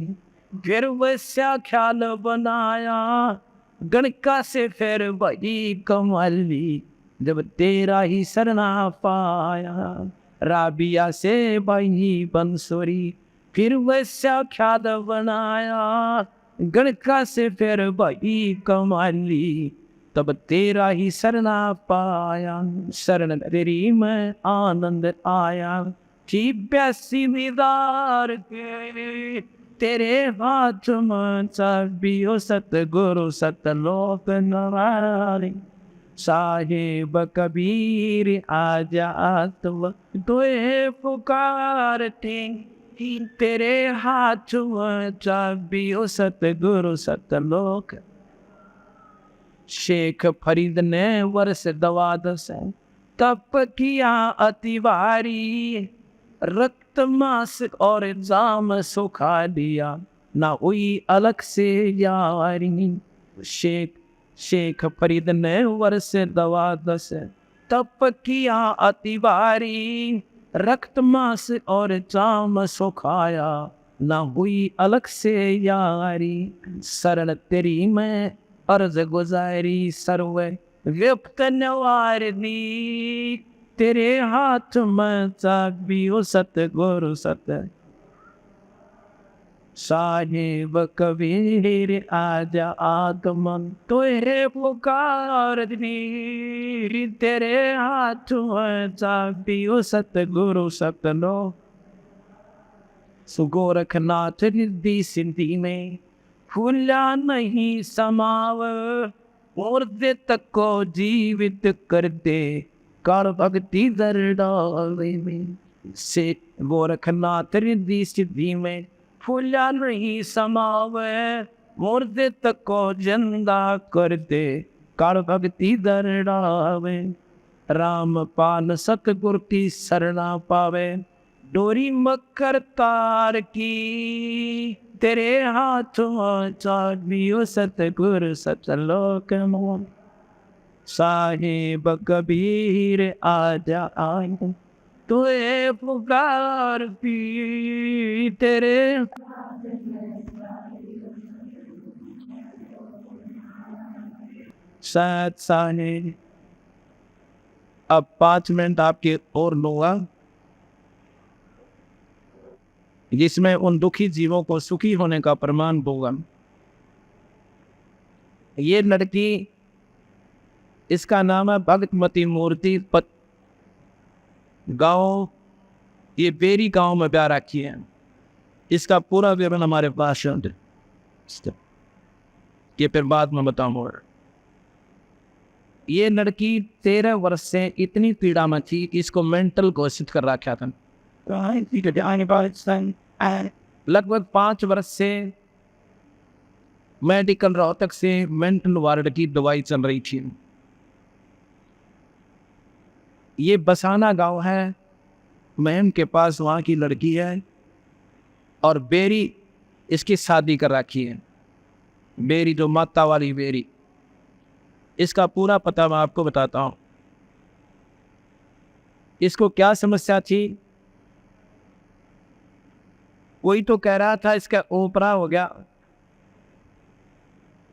फिर वैसा ख्याल बनाया। गणका से फिर बही कमली, जब तेरा ही सरना पाया। राबिया से बही बंसुरी, फिर वैसा ख्याल बनाया। गणका से फिर बही कमली, तब तेरा ही शरणा पाया, शरण तेरी में आनंद आया। जी प्यासी दीदार के तेरे हाथ में चाबियो, सतगुरु सतलोक नवारी। साहिब कबीर आजा आत्म तुए पुकारते, तेरे हाथ में चाबियो, सतगुरु सतलोक। शेख फरीद ने वर्ष 12 तप किया अति भारी, रक्त मांस और जाम सुखा दिया, ना हुई अलग से यारी। शेख फरीद ने वर्ष 12 तप किया अति भारी, रक्त मांस और जाम सुखाया, ना हुई अलग से यारी। शरण तेरी में अर्ज गुजारी, सर्व व्यक्त नवारनी, तेरे हाथ में चाबियो, सतगुरु सत। साहिब कबीर आजा आत्मन तुहे पुकारनी, तेरे हाथ में चाबियो, सतगुरु सतलो। सुगोरखनाथ रिद्धि सिद्धि में फूला नहीं समाव, मुर्दे तक को जीवित कर दे, कर भक्ति दरडावे में। से गोरखनाथ रिद्धि सिद्धि में फूला नहीं समावे, मुर्दे तक को जिंदा कर दे, कर भक्ति दरडावे। राम पाल सतगुरु की शरणा पावे, डोरी मकर तार की, तेरे हाथ में चाबियो, सतगुरु सतलोक मोह। साहिब कबीर आजा आए, तुए पुकार पी, तेरे साथ साहिब। अब 5 मिनट आपके और लूंगा, जिसमें उन दुखी जीवों को सुखी होने का प्रमाण होगा। ये लड़की, इसका नाम है भगतमती मूर्ति पत गांव, ये बेरी गांव में ब्याह रखी है। इसका पूरा विवरण हमारे पास है, ये फिर बाद में बताऊंगा। ये लड़की 13 वर्ष से इतनी पीड़ा में थी कि इसको मेंटल घोषित कर रखा था। लगभग 5 वर्ष से मेडिकल रोहतक से मेंटल वार्ड की दवाई चल रही थी। ये बसाना गांव है, महम के पास, वहाँ की लड़की है, और बेरी इसकी शादी कर रखी है। बेरी जो माता वाली बेरी, इसका पूरा पता मैं आपको बताता हूँ। इसको क्या समस्या थी, कोई तो कह रहा था इसका ओपरा हो गया।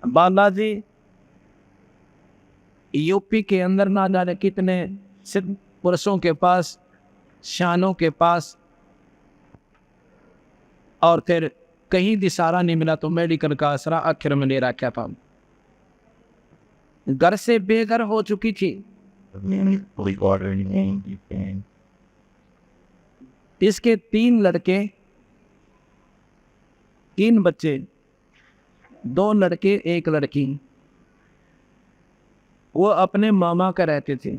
बालाजी यूपी के अंदर ना जाने कितने सिद्ध पुरुषों के पास, शानों के पास, और फिर कहीं भी सहारा नहीं मिला तो मेडिकल का आसरा आखिर में ले रखा था। घर से बेघर हो चुकी थी। इसके 3 लड़के, 3 बच्चे, 2 लड़के 1 लड़की। वो अपने मामा का रहते थे।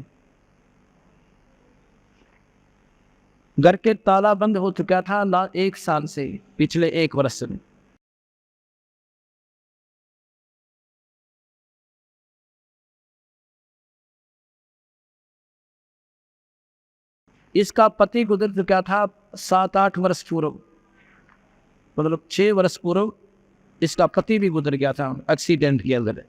घर के ताला बंद हो चुका था 1 साल से, पिछले 1 वर्ष में। इसका पति गुजर चुका था 7-8 वर्ष पूर्व, मतलब 6 वर्ष पूर्व इसका पति भी गुजर गया था एक्सीडेंट के अंदर।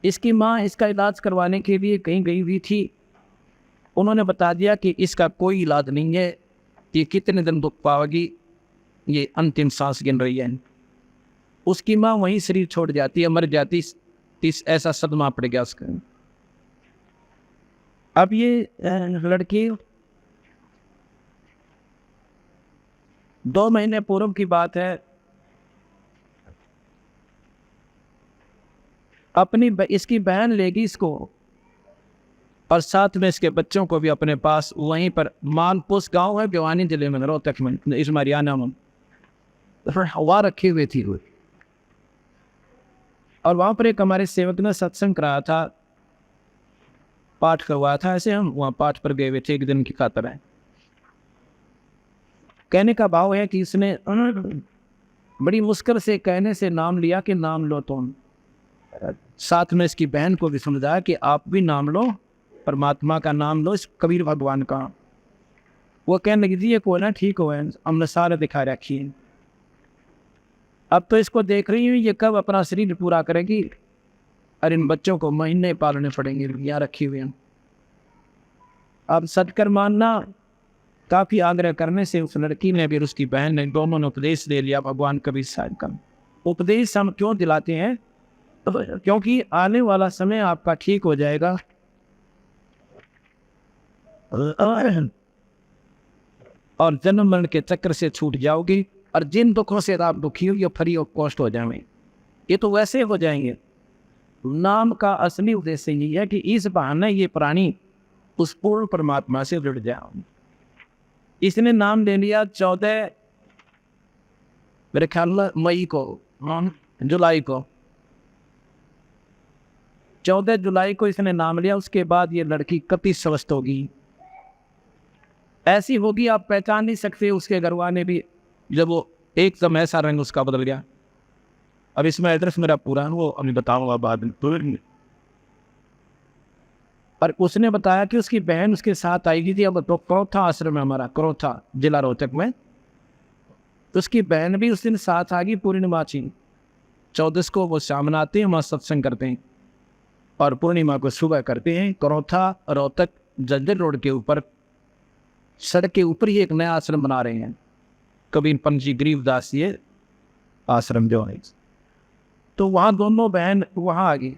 इसकी माँ इसका इलाज करवाने के लिए कहीं गई हुई थी। उन्होंने बता दिया कि इसका कोई इलाज नहीं है, ये कितने दिन दुख पाएगी, ये अंतिम सांस गिन रही है। उसकी माँ वहीं शरीर छोड़ जाती है, मर जाती। ऐसा सदमा पड़ गया उसका। अब ये लड़की 2 महीने पूर्व की बात है, इसकी बहन लेगी इसको और साथ में इसके बच्चों को भी अपने पास वहीं पर मानपुस गांव है भिवानी जिले में रोहतक में इस हरियाणा में हवा रखी हुई थी और वहां पर एक हमारे सेवक ने सत्संग कराया था पाठ करवाया था ऐसे हम वहाँ पाठ पर गए हुए थे एक दिन की खातर है। कहने का भाव है कि इसने बड़ी मुश्किल से कहने से नाम लिया कि नाम लो तुम। साथ में इसकी बहन को भी समझाया कि आप भी नाम लो परमात्मा का नाम लो इस कबीर भगवान का। वो कहने लगी थी ये को ना ठीक हो हमने सारे दिखा रखी है अब तो इसको देख रही हूँ ये कब अपना शरीर पूरा करेगी और इन बच्चों को महीने पालने पड़ेंगे यहाँ रखी हुई हैं। अब सटकर मानना काफ़ी आग्रह करने से उस लड़की ने भी और उसकी बहन ने दोनों ने उपदेश दे लिया भगवान कबीर साहब का। उपदेश हम क्यों दिलाते हैं तो क्योंकि आने वाला समय आपका ठीक हो जाएगा और जन्म मरण के चक्कर से छूट जाओगी और जिन दुखों से आप दुखी हो ये फ्री ऑफ कॉस्ट हो जाएंगे। ये तो वैसे हो जाएंगे। नाम का असली उद्देश्य यही है कि इस बहाने ये प्राणी उस पूर्ण परमात्मा से जुड़ जाए। इसने नाम ले लिया 14 मेरे ख्याल मई को जुलाई को 14 जुलाई को इसने नाम लिया। उसके बाद ये लड़की कति स्वस्थ होगी ऐसी होगी आप पहचान नहीं सकते। उसके घर वाले भी जब वो एकदम ऐसा रंग उसका बदल गया। अब इसमें एड्रेस मेरा पूरा है वो अभी बताऊंगा बाद में। और उसने बताया कि उसकी बहन उसके साथ आई थी। अब तो क्रोथा आश्रम है हमारा क्रोथा जिला रोहतक में तो उसकी बहन भी उस दिन साथ आ गई पूर्णिमा 14 को वो शाम आते हैं वहाँ सत्संग करते हैं और पूर्णिमा को सुबह करते हैं। क्रोथा रोहतक जंजर रोड के ऊपर सड़क के ऊपर ही एक नया आश्रम बना रहे हैं कबीर पंत जी गरीबदास ये आश्रम जो है। तो वहाँ दोनों बहन वहाँ आ गई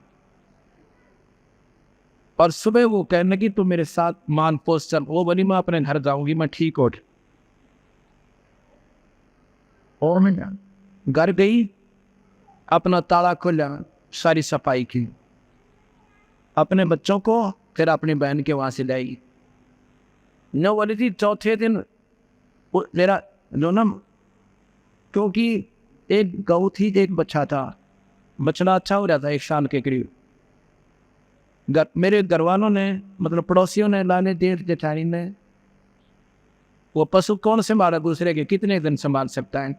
और सुबह वो कहने की तू मेरे साथ मानपोस चल। वो बोली मैं अपने घर जाऊंगी मैं ठीक हो। और मैं घर गई अपना ताला खोला सारी सफाई की अपने बच्चों को फिर अपनी बहन के वहाँ से लाई। न बोली थी चौथे दिन मेरा जो ना क्योंकि एक गऊ थी एक बच्चा था बचना अच्छा हो रहा था 1 साल के करीब। मेरे घर वालों ने मतलब पड़ोसियों ने लाने देर जेठानी ने वो पशु कौन संभाला दूसरे के कितने दिन संभाल सकता है।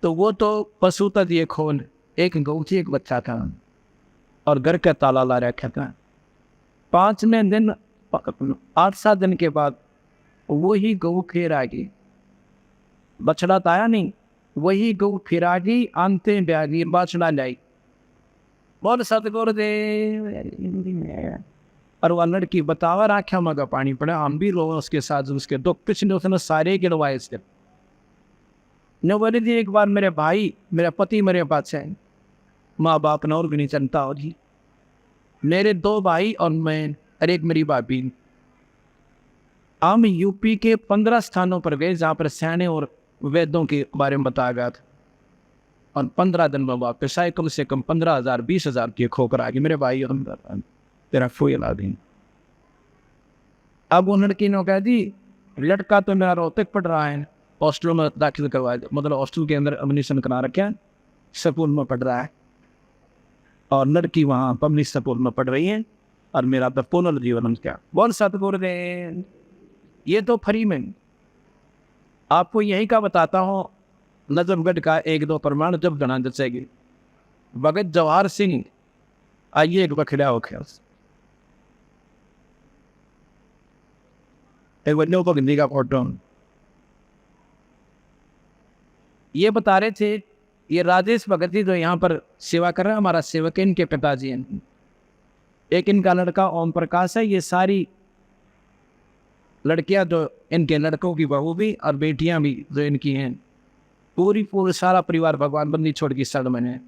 तो वो तो पशु तक ये खोल एक गऊ थी एक बच्चा था और घर का ताला ला रखा था। 5वें दिन 8-7 दिन के बाद वही गऊ फिर आ गई। बछड़ा तो आया नहीं वही गऊ फिर आ गई आनते ब्यागी बछड़ा लाई बोल सतगुरु दे। और वह लड़की बतावा राख्या मगा पानी पड़ा हम भी रो उसके साथ उसके दुख पिछले उसने सारे गिरवाए से न बोली थी एक बार मेरे भाई मेरा पति मेरे पास है माँ बाप ने और भी नहीं चलता हो जी मेरे 2 भाई और मैं और एक मेरी भाभी। हम यूपी के 15 स्थानों पर गए जहाँ पर सैने और वेदों के बारे में बताया गया था और 15 दिन में वापस आए। कम से कम 15,000 20,000 की खोकर आ गई मेरे भाई और तेरा फूल आ दी। अब वो लड़की ने कह दी लड़का तो मेरा रोहतक पढ़ रहा है हॉस्टल में दाखिल करवाया मतलब हॉस्टल के अंदर एडमिशन करा रखे स्कूल में पढ़ रहा है और लड़की वहाँ पब्लिक स्कूल में पढ़ रही है और मेरा तो पुनर्जीवन क्या बोल सतगुरु दे। ये तो फ्री में आपको यही का बताता हूँ नजफगढ़ का 1-2 प्रमाण जब गणा जचेगी। भगत जवाहर सिंह आइए एक बखड़ा हो गया एक बच्चों को हिंदी का फोटो ये बता रहे थे। ये राजेश भगत जी जो यहाँ पर सेवा कर रहे हैं हमारा सेवक इनके पिताजी हैं। एक इनका लड़का ओम प्रकाश है। ये सारी लड़कियां जो इनके लड़कों की बहू भी और बेटियां भी जो इनकी हैं पूरी सारा परिवार भगवान बंदी छोड़ की शरण में है।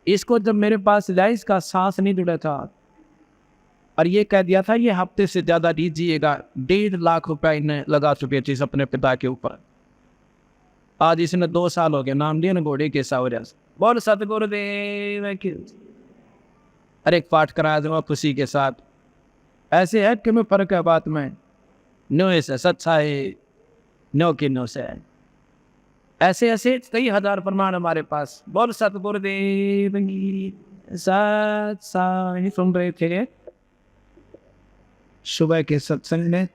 इसको जब मेरे पास लाया इसका सांस नहीं जुड़ा था और ये कह दिया था ये हफ्ते से ज़्यादा दीजिएगा। 1.5 लाख रुपया इन्हें लगा चुके थे अपने पिता के ऊपर। आज इसने 2 साल हो गए नाम लिया ना घोड़े के सावरिया बोल सतगुरु देव। हर एक पाठ कराया दूंगा खुशी के साथ। ऐसे है कि मैं फर्क है बात में, नो ऐसे सच्चा है, नो कि नो से। ऐसे ऐसे कई हजार प्रमाण हमारे पास। बोल सतगुरुदेव की सत साई। सुन रहे थे सुबह के सत्संग में,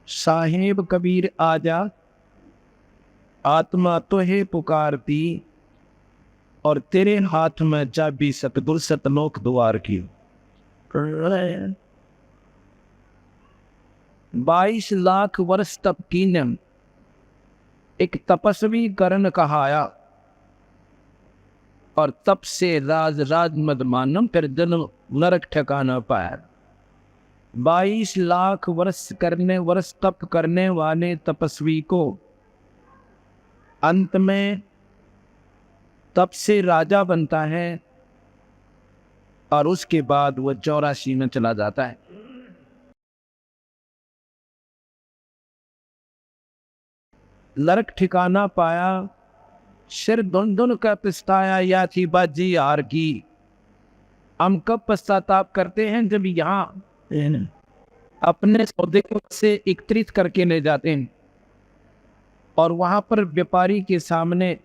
साहेब कबीर आजा, आत्मा तो है पुकारती, और तेरे हाथ में चाबी सतगुर सतलोक द्वार की। 22 लाख वर्ष तप कीने, एक तपस्वी करण कहाया, और तप से राज राज मद मानम, फिर जन्म नरक ठिकाना पाया। 22 लाख वर्ष तप करने वाले तपस्वी को अंत में तप से राजा बनता है, और उसके बाद वह 84 में चला जाता है। नरक ठिकाना पाया, सिर धुन धुन का पछताया, या थी बाजी हार की। हम कब पश्चाताप करते हैं? जब यहाँ अपने सौदे को से एकत्रित करके ले जाते हैं, और वहां पर व्यापारी के सामने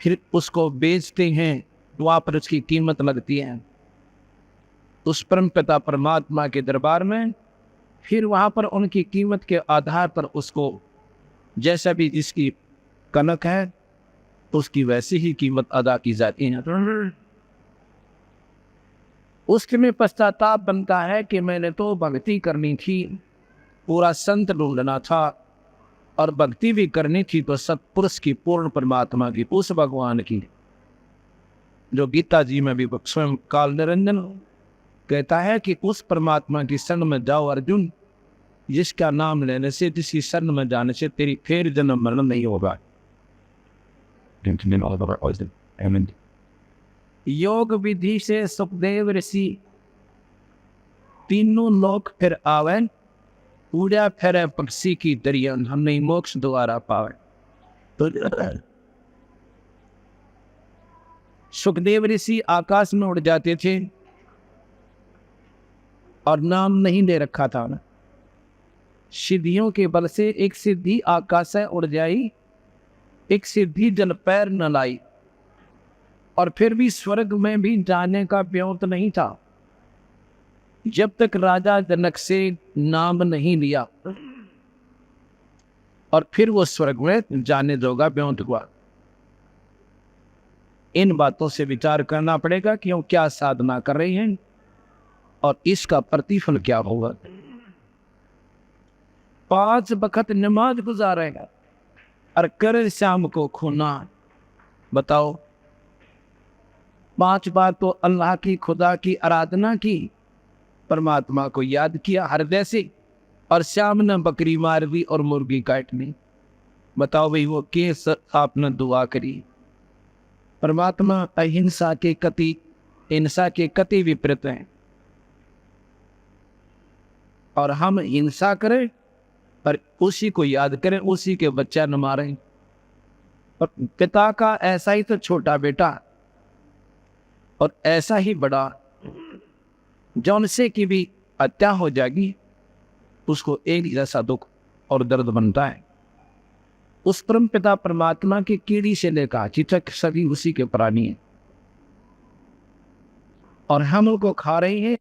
फिर उसको बेचते हैं, वहां पर उसकी कीमत लगती है उस परम पिता परमात्मा के दरबार में। फिर वहां पर उनकी कीमत के आधार पर उसको जैसा भी जिसकी कनक है उसकी वैसी ही कीमत अदा की जाती है। उसमें पश्चाताप बनता है कि मैंने तो भक्ति करनी थी, पूरा संत ढूंढना था, और भक्ति भी करनी थी तो सत्पुरुष की, पूर्ण परमात्मा की, उस भगवान की, जो गीता जी में भी स्वयं काल निरंजन कहता है कि उस परमात्मा की शरण में जाओ अर्जुन, जिसका नाम लेने से, जिसकी शरण में जाने से तेरी फिर जन्म मरण नहीं होगा। योग विधि से सुखदेव ऋषि तीनों लोक फिर आवे, पूजा फेरे पक्षी की दरिया, हमने मोक्ष द्वारा पावे। तो सुखदेव ऋषि आकाश में उड़ जाते थे, और नाम नहीं दे रखा था ना, सिद्धियों के बल से एक सिद्धि आकाश से उड़ जाई, एक सिद्धि जल पैर न लाई, और फिर भी स्वर्ग में भी जाने का ब्योत नहीं था जब तक राजा जनक से नाम नहीं लिया, और फिर वो स्वर्ग में जाने जोगा ब्योत हुआ। इन बातों से विचार करना पड़ेगा कि हम क्या साधना कर रहे हैं और इसका प्रतिफल क्या होगा। 5 वक्त नमाज गुजारेगा और कर शाम को खूना। बताओ, 5 बार तो अल्लाह की, खुदा की आराधना की, परमात्मा को याद किया हृदय से, और शाम ने बकरी मार दी और मुर्गी काटनी। बताओ भाई, वो केस आपने दुआ करी। परमात्मा अहिंसा के कति, हिंसा के कति विपरीत हैं, और हम हिंसा करें पर उसी को याद करें, उसी के बच्चा न मारें। और पिता का ऐसा ही तो छोटा बेटा और ऐसा ही बड़ा, जौन से की भी हत्या हो जाएगी उसको एक जैसा दुख और दर्द बनता है। उस परम पिता परमात्मा की कीड़ी से लेकर चिचक सभी उसी के प्राणी हैं, और हम उनको खा रहे हैं।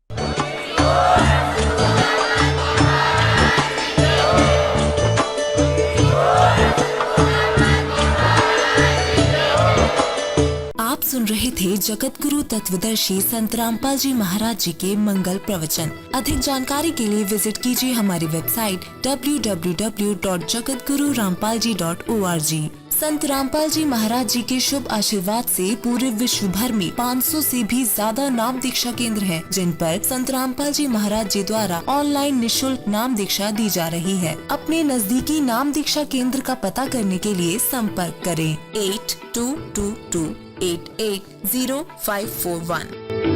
आप सुन रहे थे जगत गुरु तत्वदर्शी संत रामपाल जी महाराज जी के मंगल प्रवचन। अधिक जानकारी के लिए विजिट कीजिए हमारी वेबसाइट www.jagatgururampalji.org। संत रामपाल जी महाराज जी के शुभ आशीर्वाद से पूरे विश्व भर में 500 से भी ज्यादा नाम दीक्षा केंद्र हैं, जिन पर संत रामपाल जी महाराज जी द्वारा ऑनलाइन निशुल्क नाम दीक्षा दी जा रही है। अपने नजदीकी नाम दीक्षा केंद्र का पता करने के लिए संपर्क करें 8222880541।